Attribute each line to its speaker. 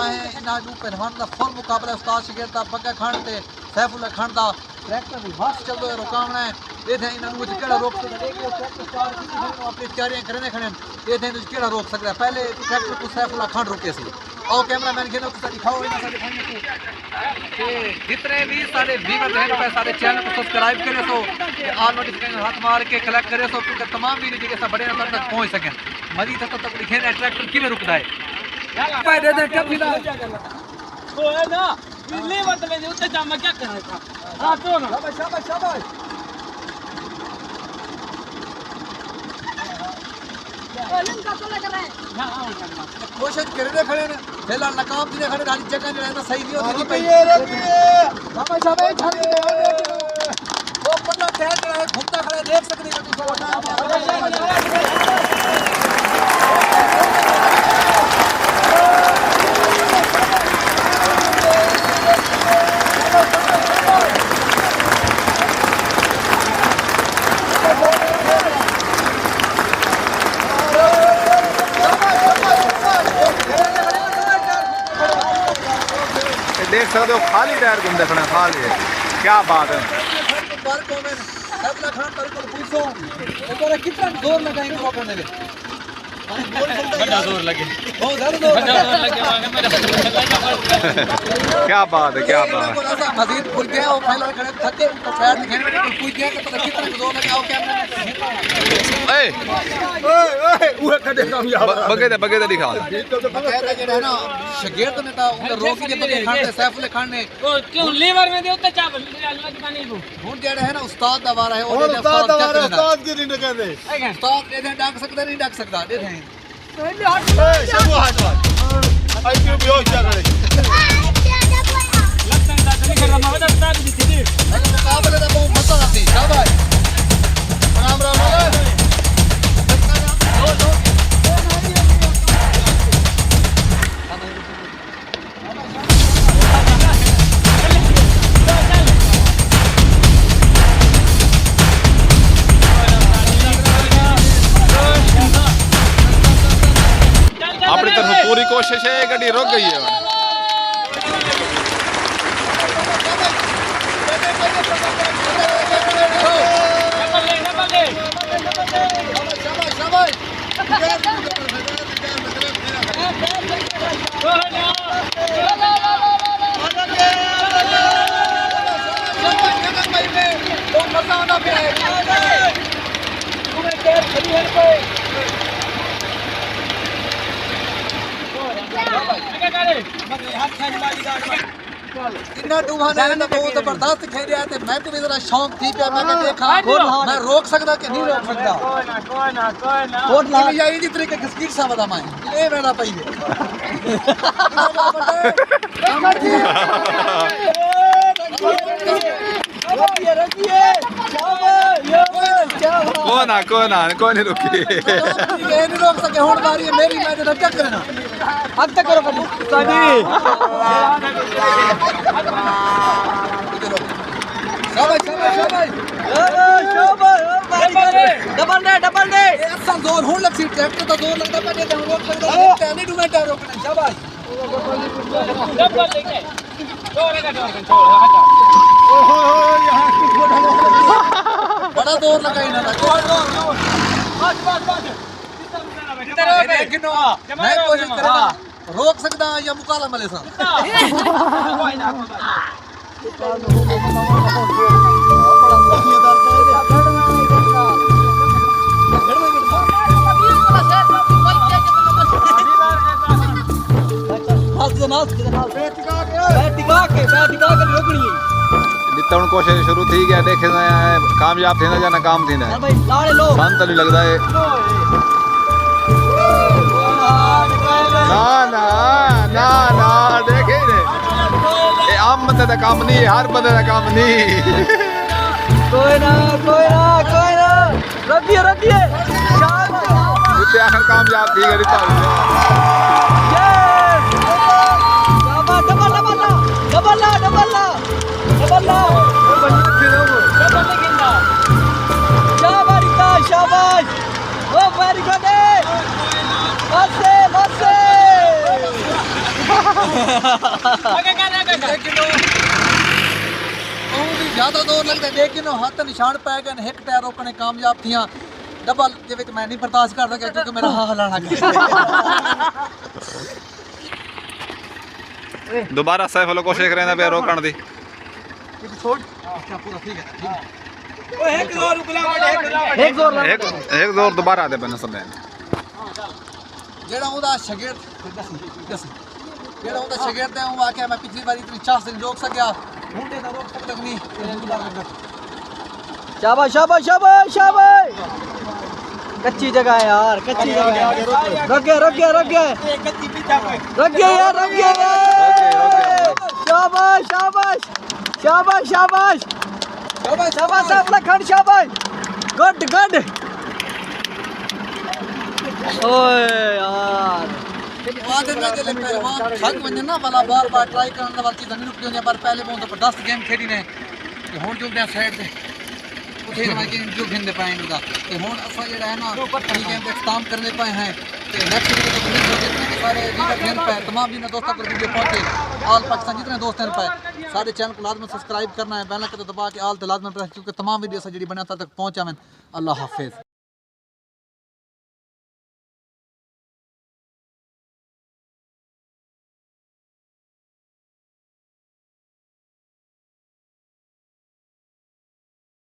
Speaker 1: है इन्हां दू पहलवान दा फुल मुकाबला उस्ताद शिगिर दा बग्गा खान ते सैफुल्ला खान दा ट्रैक्टर भी वापस चलदो है रुकावना है इथे इन्हां नू केड़ा रोक सकदा है कि ट्रैक्टर स्टार्ट की अपनी तैयारियां करने खड़े इथे इन्हां केड़ा रोक सकदा है पहले ट्रैक्टर को सैफुल्ला खान रोके सी और कैमरामैन के नुक्ता दिखाओ इन्हां साडे भाई को ते जितने भी साडे व्यूअर हैं पे साडे चैनल को सब्सक्राइब करे सो ऑल नोटिफिकेशन हाथ मार के क्लिक करे सो क्योंकि तमाम वीडियो जेके सा बड़े नंबर तक पहुंच सकें मजीद तक लिखे ना ट्रैक्टर किवें रुकदा है पैदे दे कभी ना
Speaker 2: ओ है ना बिजली वत में उत्ते जा मैं क्या करना था हां तो ना शाबाश शाबाश शाबाश
Speaker 3: ओलन का तो लग रहा है
Speaker 2: हां
Speaker 1: कोशिश करे खड़े ने फिलहाल नाकाम जी ने खड़े वाली जगह जो है ना सही नहीं होती पई शाबाश शाबाश छाड़ दे वो पल्ला ठहर रहा है घूमता खड़ा देख सकते हो
Speaker 4: देख सकते हो खाली टायर घूमते खड़े खाली है क्या बात है
Speaker 1: कितना जोर लगाएंगे रोकने में
Speaker 2: बड़ा जोर लगे
Speaker 1: बहुत ज्यादा जोर
Speaker 4: क्या बात है क्या बात
Speaker 1: मजीद खुल गया और पहले खड़े थके तो शायद खेलने में कोई गया कि पता कितना जोर लगाओ कैमरा
Speaker 4: ए
Speaker 1: ओए कदे कामयाब
Speaker 4: बगे दे दिखा
Speaker 1: बकायदा जे है ना शगीर्द ने ता उन रोकी के बगे खान ने सैफुल खान ने
Speaker 2: क्यों लीवर में दे उत्ते चावल लगवानी को
Speaker 1: हुन जेड़ा है ना उस्ताद दा वारा है
Speaker 5: और उस्ताद की नहीं कहते
Speaker 1: उस्ताद दे डाक सकदा नहीं डाक सकदा दे दे
Speaker 5: शबू हाथ आई क्यों बेहोश जा रहे
Speaker 2: लगता है नहीं कर रहा मैं उस्ताद दी थी
Speaker 1: मुकाबले दा बहुत मजा आती शाबाश राम राम
Speaker 4: अपनी तरफ पूरी कोशिश है गड्डी रुक गई है इन्ना डूबाने ने बहुत जबरदस्त खेलिया ते मैं को भी जरा शौक थी पे मैं देखा मैं रोक सकदा कि नहीं रोक सकदा
Speaker 2: कोई ना
Speaker 1: कोट ला या इनी तरीके के स्पीड सा बदा मैं ए मेरा पई रखिए
Speaker 4: कौन नहीं रुकी
Speaker 1: ये नहीं रोक सके हुन बारी मेरी मैं तो टक्कर करना अब तक करो कभी शाबाश डबल दे ऐसा जोर होने लग सी ट्रैक्टर तो जोर लगता पहले तो रोक सकता नहीं डूबे टायर रोकना शाबाश
Speaker 2: डबल लेके छोड़ेगा छोड़ हटा
Speaker 5: ओहो यहां
Speaker 1: बड़ा जोर लगा इन्होंने
Speaker 2: बस
Speaker 1: मैं कोशिश करूंगा रोक सकता या मुकाला मले सा
Speaker 4: जितना कोशिश शुरू थी गया देखे कामयाब थी ना या नाकाम थी ना सन तो नहीं लगता है ना देखे ने ये आम बंदे का काम नहीं हर बंदे का काम नहीं
Speaker 1: कोई ना रखिए
Speaker 4: इतने आखिर कामयाब थी गई
Speaker 1: शाबाश ओ वेरी गुड
Speaker 2: आगे कर
Speaker 1: लेकिन ਉਹ ਵੀ ਜ਼ਿਆਦਾ ਦੌਰ ਲੱਗਦਾ ਲੇਕਿਨ ਉਹ ਹੱਥ ਨਿਸ਼ਾਨ ਪੈ ਗਏ ਨੇ ਇੱਕ ਟਾਇਰ ਰੋਕਣੇ ਕਾਮਯਾਬ ਥੀਆਂ ਡਬਲ ਦੇ ਵਿੱਚ ਮੈਂ ਨਹੀਂ ਬਰਦਾਸ਼ਤ ਕਰ ਸਕਿਆ ਕਿਉਂਕਿ ਮੇਰਾ ਹਾਲ ਲਾਣਾ
Speaker 6: दोबारा सैफ वालों कोशिश करें ना रोकने दी
Speaker 1: छोड़ अच्छा पूरा ठीक है
Speaker 2: एक जोर रुकला
Speaker 6: एक जोर दोबारा दे बने सब
Speaker 1: ਜਿਹੜਾ ਉਹਦਾ ਸ਼ਾਗਿਰਦ ਦੱਸ ਜਿਹੜਾ ਉਹਦਾ ਸ਼ਾਗਿਰਦ ਹੈ ਉਹ ਆਖਿਆ ਮੈਂ ਪਿਛਲੀ ਵਾਰੀ ਇਤਨੀ ਚਾਹ से रोक सकिया मुंडे ना रोक सकता नहीं
Speaker 4: शाबाश शाबाश शाबाश शाबाश कच्ची जगह है यार कच्ची जगह है रुक गया रुक गया रुक गया
Speaker 2: कच्ची पीछा पे
Speaker 4: रुक गया यार रुक गया शाबाश शाबाश शाबाश शाबाश शाबाश शाबाश अपना खंड शाबाश गुड गुड ओए यार
Speaker 1: बाद में जले पहलवान थक वने ना वाला बार-बार ट्राई करने वाली चीज़ नहीं रुकती होंदी पर पहले बहुत जबरदस्त गेम खेडी ने ते हुन जो दे साइड ते उठे ना कि जो खेलने पाए इनका ते हुन असा जेड़ा है ना ये गेम पे इख्तिताम करने पाए हैं ते नेक्स्ट वीडियो तो जितने सारे लीडर खेल पाए तमाम जिन दोस्तों पर वीडियो पहुंचे ऑल पाकिस्तान जितने दोस्त हैं पाए सारे चैनल को लाजमी सब्सक्राइब करना है बेल आइकन दबा के ऑल ते लाजमी प्रेस क्योंकि तमाम वीडियो से जेडी बनाता तक पहुंचावें अल्लाह हाफिज़।